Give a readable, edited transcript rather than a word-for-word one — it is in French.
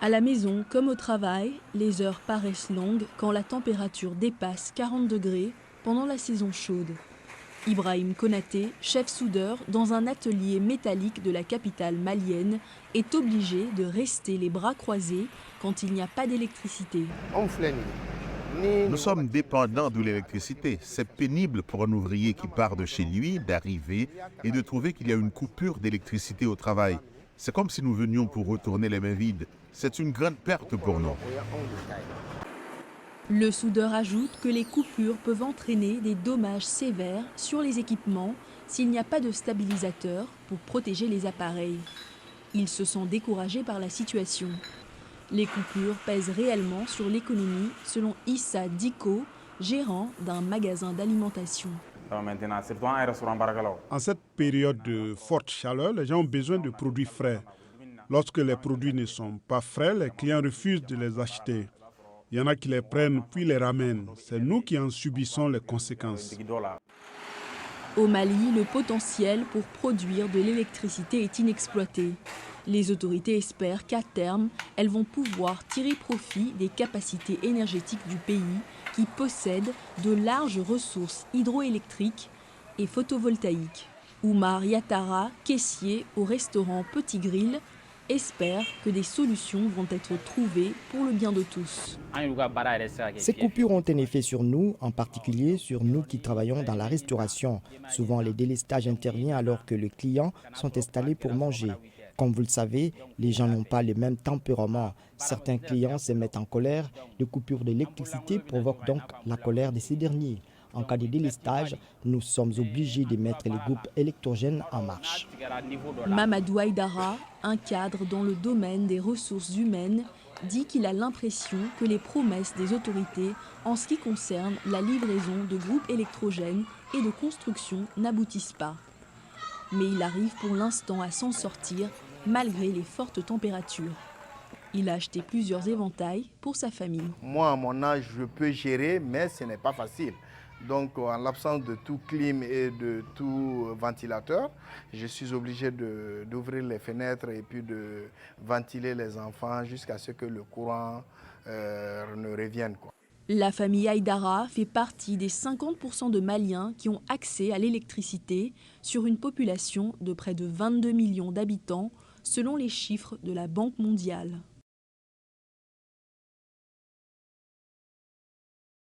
À la maison comme au travail, les heures paraissent longues quand la température dépasse 40 degrés pendant la saison chaude. Ibrahim Konaté, chef soudeur dans un atelier métallique de la capitale malienne, est obligé de rester les bras croisés quand il n'y a pas d'électricité. Nous sommes dépendants de l'électricité. C'est pénible pour un ouvrier qui part de chez lui d'arriver et de trouver qu'il y a une coupure d'électricité au travail. C'est comme si nous venions pour retourner les mains vides. C'est une grande perte pour nous. Le soudeur ajoute que les coupures peuvent entraîner des dommages sévères sur les équipements s'il n'y a pas de stabilisateur pour protéger les appareils. Il se sent découragé par la situation. Les coupures pèsent réellement sur l'économie, selon Issa Diko, gérant d'un magasin d'alimentation. En cette période de forte chaleur, les gens ont besoin de produits frais. Lorsque les produits ne sont pas frais, les clients refusent de les acheter. Il y en a qui les prennent puis les ramènent. C'est nous qui en subissons les conséquences. Au Mali, le potentiel pour produire de l'électricité est inexploité. Les autorités espèrent qu'à terme, elles vont pouvoir tirer profit des capacités énergétiques du pays qui possède de larges ressources hydroélectriques et photovoltaïques. Oumar Yatara, caissier au restaurant Petit Grill, espère que des solutions vont être trouvées pour le bien de tous. Ces coupures ont un effet sur nous, en particulier sur nous qui travaillons dans la restauration. Souvent, les délestages interviennent alors que les clients sont installés pour manger. Comme vous le savez, les gens n'ont pas le même tempérament. Certains clients se mettent en colère. Les coupures d'électricité provoquent donc la colère de ces derniers. En cas de délestage, nous sommes obligés de mettre les groupes électrogènes en marche. Mamadou Aïdara, un cadre dans le domaine des ressources humaines, dit qu'il a l'impression que les promesses des autorités en ce qui concerne la livraison de groupes électrogènes et de construction n'aboutissent pas. Mais il arrive pour l'instant à s'en sortir malgré les fortes températures. Il a acheté plusieurs éventails pour sa famille. Moi, à mon âge, je peux gérer, mais ce n'est pas facile. Donc, en l'absence de tout clim et de tout ventilateur, je suis obligé d'ouvrir les fenêtres et puis de ventiler les enfants jusqu'à ce que le courant ne revienne, quoi. La famille Aïdara fait partie des 50% de Maliens qui ont accès à l'électricité sur une population de près de 22 millions d'habitants, selon les chiffres de la Banque mondiale.